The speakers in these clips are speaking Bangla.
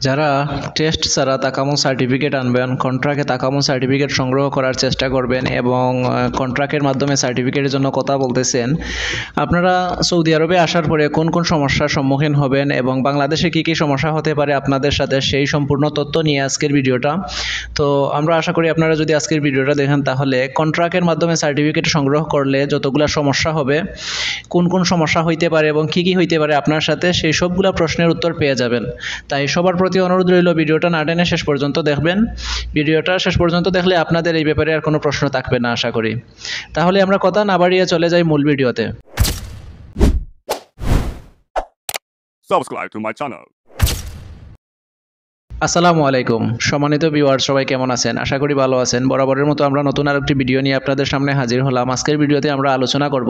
যারা টেস্ট ছাড়া তাকামো সার্টিফিকেট আনবেন, কন্ট্রাক্টে তাকামো সার্টিফিকেট সংগ্রহ করার চেষ্টা করবেন এবং কন্ট্রাক্টের মাধ্যমে সার্টিফিকেটের জন্য কথা বলতেছেন, আপনারা সৌদি আরবে আসার পরে কোন কোন সমস্যার সম্মুখীন হবেন এবং বাংলাদেশে কী কী সমস্যা হতে পারে আপনাদের সাথে, সেই সম্পূর্ণ তথ্য নিয়ে আজকের ভিডিওটা। তো আমরা আশা করি আপনারা যদি আজকের ভিডিওটা দেখেন তাহলে কন্ট্রাক্টের মাধ্যমে সার্টিফিকেট সংগ্রহ করলে যতগুলো সমস্যা হবে, কোন কোন সমস্যা হইতে পারে এবং কী কী হইতে পারে আপনার সাথে, সেই সবগুলো প্রশ্নের উত্তর পেয়ে যাবেন। তাই সবার প্রতি অনুরোধ রইল, ভিডিওটা না টেনে শেষ পর্যন্ত দেখবেন। ভিডিওটা শেষ পর্যন্ত দেখলে আপনাদের এই ব্যাপারে আর কোনো প্রশ্ন থাকবে না আশা করি। তাহলে আমরা কথা না বাড়িয়ে চলে যাই মূল ভিডিওতে। Subscribe to my channel. আসসালামু আলাইকুম, সম্মানিত ভিউয়ার, সবাই কেমন আছেন? আশা করি ভালো আছেন। বরাবরের মতো আমরা নতুন আরেকটি ভিডিও নিয়ে আপনাদের সামনে হাজির হলাম। আজকের ভিডিওতে আমরা আলোচনা করব,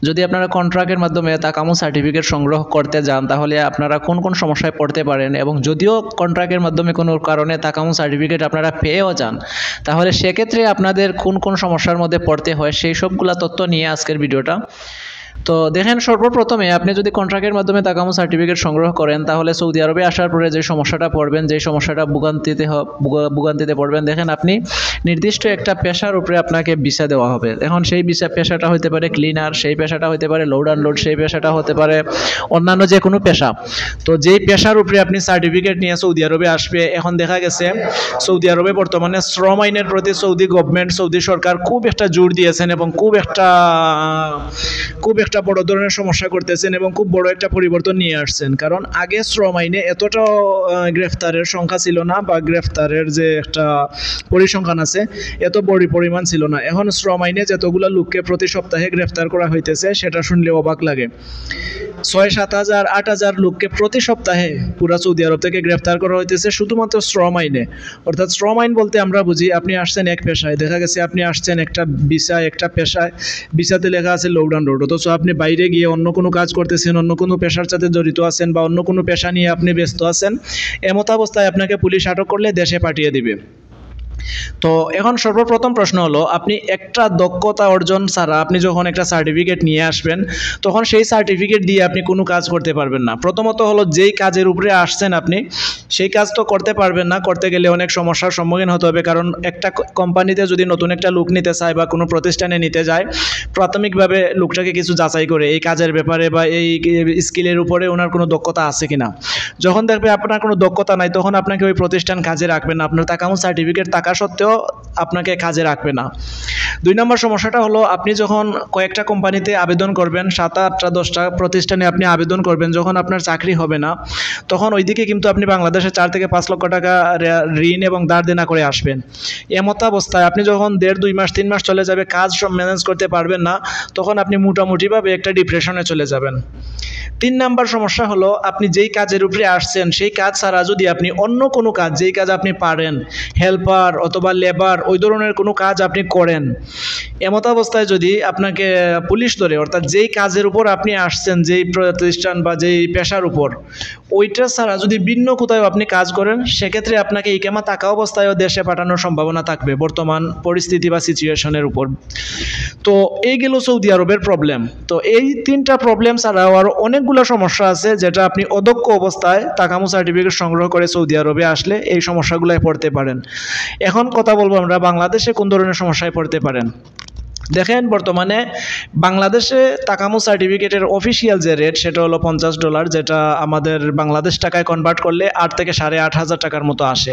যদি আপনারা কন্ট্রাক্টের মাধ্যমে তাকামু সার্টিফিকেট সংগ্রহ করতে যান তাহলে আপনারা কোন কোন সমস্যায় পড়তে পারেন, এবং যদিও কন্ট্রাক্টের মাধ্যমে কোনো কারণে তাকামু সার্টিফিকেট আপনারা পেয়েও যান তাহলে সেক্ষেত্রে আপনাদের কোন কোন সমস্যার মধ্যে পড়তে হয়, সেই সবগুলা তথ্য নিয়ে আজকের ভিডিওটা। তো দেখেন, সর্বপ্রথমে আপনি যদি কন্ট্রাক্টের মাধ্যমে তাকামু সার্টিফিকেট সংগ্রহ করেন তাহলে সৌদি আরবে আসার পরে যে সমস্যাটা পড়বেন, যে সমস্যাটা ভোগান্তিতে পড়বেন, দেখেন আপনি নির্দিষ্ট একটা পেশার উপরে আপনাকে ভিসা দেওয়া হবে। এখন সেই পেশাটা হতে পারে ক্লিনার, সেই পেশাটা হতে পারে লোড আনলোড, সেই পেশাটা হতে পারে অন্যান্য যে কোনো পেশা। তো যেই পেশার উপরে আপনি সার্টিফিকেট নিয়ে সৌদি আরবে আসবে, এখন দেখা গেছে সৌদি আরবে বর্তমানে শ্রম আইনের প্রতি সৌদি গভর্নমেন্ট, সৌদি সরকার খুব একটা জোর দিয়েছেন এবং খুব একটা বড় ধরনের সমস্যা করতেছেন এবং খুব বড় একটা পরিবর্তন নিয়ে আসছেন। কারণ আগে শ্রম আইনে এতটাও গ্রেফতারের সংখ্যা ছিল না, বা গ্রেফতারের যে একটা পরিসংখ্যান আছে এত বড় পরিমাণ ছিল না। এখন শ্রম আইনে যতগুলো লোককে প্রতি সপ্তাহে গ্রেফতার করা হইতেছে সেটা শুনলে অবাক লাগে। 6,000, 7,000, 8,000 লোককে প্রতি সপ্তাহে পুরা সৌদি আরব থেকে গ্রেফতার করা হইতেছে শুধুমাত্র শ্রম আইনে। অর্থাৎ শ্রম আইন বলতে আমরা বুঝি, আপনি আসছেন এক পেশায়, দেখা গেছে আপনি আসছেন একটা ভিসায়, একটা পেশায়, ভিসাতে লেখা আছে লোড আনলোড, অথচ আপনি বাইরে গিয়ে অন্য কোনো কাজ করতেছেন, অন্য কোনো পেশার সাথে জড়িত আছেন বা অন্য কোনো পেশা নিয়ে আপনি ব্যস্ত আছেন, এমত অবস্থায় আপনাকে পুলিশ আটক করলে দেশে পাঠিয়ে দিবে। তো এখন সর্বপ্রথম প্রশ্ন হলো, আপনি একটা দক্ষতা অর্জন ছাড়া আপনি যখন একটা সার্টিফিকেট নিয়ে আসবেন তখন সেই সার্টিফিকেট দিয়ে আপনি কোনো কাজ করতে পারবেন না। প্রথমত হলো, যেই কাজের উপরে আসছেন আপনি সেই কাজ তো করতে পারবেন না, করতে গেলে অনেক সমস্যার সম্মুখীন হতে হবে। কারণ একটা কোম্পানিতে যদি নতুন একটা লোক নিতে চায় বা কোনো প্রতিষ্ঠানে নিতে যায়, প্রাথমিকভাবে লোকটাকে কিছু যাচাই করে এই কাজের ব্যাপারে বা এই স্কিলের উপরে ওনার কোনো দক্ষতা আছে কিনা। যখন দেখবে আপনার কোনো দক্ষতা নাই তখন আপনাকে ওই প্রতিষ্ঠান কাজে রাখবে না, আপনার তাকামু সার্টিফিকেট থাকা সত্ত্বেও আপনাকে কাজে রাখবে না। 2 নম্বর সমস্যাটা হলো, আপনি যখন কয়েকটা কোম্পানিতে আবেদন করবেন, 7, 8টা 10টা প্রতিষ্ঠানে আপনি আবেদন করবেন, যখন আপনার চাকরি হবে না তখন ওইদিকে কিন্তু আপনি বাংলাদেশে 4 থেকে 5 লক্ষ টাকা ঋণ এবং ধার দেনা করে আসবেন। এমত অবস্থায় আপনি যখন 1.5, 2 মাস, 3 মাস চলে যাবে, কাজ সব ম্যানেজ করতে পারবেন না, তখন আপনি মোটামুটিভাবে একটা ডিপ্রেশনে চলে যাবেন। 3 নম্বর সমস্যা হলো, আপনি যেই কাজের উপরে আসছেন সেই কাজ ছাড়া যদি আপনি অন্য কোনো কাজ, যেই কাজ আপনি পারেন, হেল্পার অথবা লেবার, ওই ধরনের কোনো কাজ আপনি করেন, এমত অবস্থায় যদি আপনাকে পুলিশ ধরে, অর্থাৎ যেই কাজের উপর আপনি আসছেন, যেই প্রতিষ্ঠান বা যেই পেশার উপর, ওইটা ছাড়া যদি ভিন্ন কোথাও আপনি কাজ করেন, সেক্ষেত্রে আপনাকে ইকামা থাকা অবস্থায়ও দেশে পাঠানোর সম্ভাবনা থাকবে বর্তমান পরিস্থিতি বা সিচুয়েশনের উপর। তো এই গেল সৌদি আরবের প্রবলেম। তো এই 3টা প্রবলেম ছাড়াও আরও অনেকগুলো সমস্যা আছে যেটা আপনি অদক্ষ অবস্থায় তাকামু সার্টিফিকেট সংগ্রহ করে সৌদি আরবে আসলে এই সমস্যাগুলোয় পড়তে পারেন। এখন কথা বলবো আমরা বাংলাদেশে কোন ধরনের সমস্যায় পড়তে পারেন। দেখেন, বর্তমানে বাংলাদেশে তাকামু সার্টিফিকেটের অফিসিয়াল যে রেট সেটা হলো $50, যেটা আমাদের বাংলাদেশ টাকায় কনভার্ট করলে 8 থেকে 8,500 টাকার মতো আসে।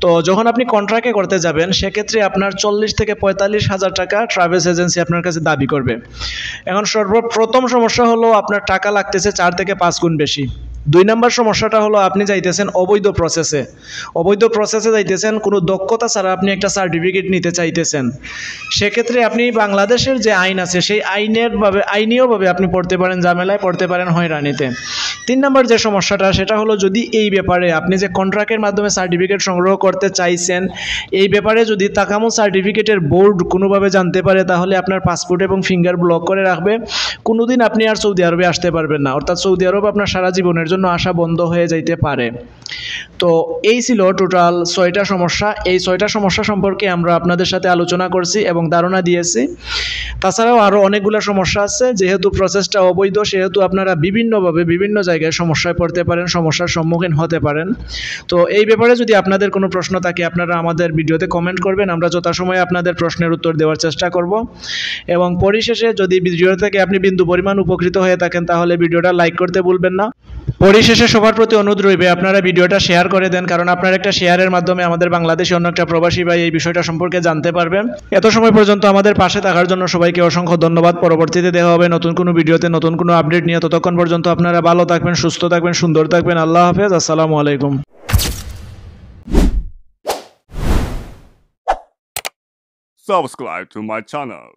তো যখন আপনি কন্ট্রাক্টে করতে যাবেন সেক্ষেত্রে আপনার 40 থেকে 45,000 টাকা ট্রাভেলস এজেন্সি আপনার কাছে দাবি করবে। এখন সর্বপ্রথম সমস্যা হলো, আপনার টাকা লাগতেছে 4 থেকে 5 গুণ বেশি। 2 নম্বর সমস্যাটা হলো, আপনি যাইতেছেন অবৈধ প্রসেসে যাইতেছেন, কোনো দক্ষতা ছাড়া আপনি একটা সার্টিফিকেট নিতে চাইতেছেন। সেক্ষেত্রে আপনি বাংলাদেশের যে আইন আছে সেই আইনীয়ভাবে আপনি পড়তে পারেন ঝামেলায়, পড়তে পারেন হয়রানিতে। 3 নম্বর যে সমস্যাটা সেটা হলো, যদি এই ব্যাপারে আপনি যে কন্ট্রাক্টের মাধ্যমে সার্টিফিকেট সংগ্রহ করতে চাইছেন, এই ব্যাপারে যদি তাকামু সার্টিফিকেটের বোর্ড কোনোভাবে জানতে পারে তাহলে আপনার পাসপোর্ট এবং ফিঙ্গার ব্লক করে রাখবে, কোনোদিন আপনি আর সৌদি আরবে আসতে পারবেন না। অর্থাৎ সৌদি আরব আপনার সারা জীবনের জন্য আসা বন্ধ হয়ে যাইতে পারে। তো এই ছিল টোটাল 6টা সমস্যা। এই 6টা সমস্যা সম্পর্কে আমরা আপনাদের সাথে আলোচনা করছি এবং ধারণা দিয়েছি। তাছাড়াও আরও অনেকগুলো সমস্যা আছে। যেহেতু প্রসেসটা অবৈধ, সেহেতু আপনারা বিভিন্নভাবে বিভিন্ন জায়গায় সমস্যায় পড়তে পারেন, সমস্যার সম্মুখীন হতে পারেন। তো এই ব্যাপারে যদি আপনাদের কোনো প্রশ্ন থাকে, আপনারা আমাদের ভিডিওতে কমেন্ট করবেন, আমরা যথাসময়ে আপনাদের প্রশ্নের উত্তর দেওয়ার চেষ্টা করব। এবং পরিশেষে যদি ভিডিও থেকে আপনি বিন্দু পরিমাণ উপকৃত হয়ে থাকেন, তাহলে ভিডিওটা লাইক করতে ভুলবেন না। পরিশেষে সবার প্রতি অনুরোধ রইবে, আপনারা ভিডিওটা শেয়ার করে দেন, কারণ আপনার একটা শেয়ারের মাধ্যমে আমাদের বাংলাদেশে অন্য একটা প্রবাসী ভাই এই বিষয়টা সম্পর্কে জানতে পারবেন। এত সময় পর্যন্ত আমাদের পাশে থাকার জন্য সবাইকে অসংখ্য ধন্যবাদ। পরবর্তীতে দেখা হবে নতুন কোনো ভিডিওতে, নতুন কোনো আপডেট নিয়ে। ততক্ষণ পর্যন্ত আপনারা ভালো থাকবেন, সুস্থ থাকবেন, সুন্দর থাকবেন। আল্লাহ হাফেজ। আসসালামু আলাইকুম। Subscribe to my channel.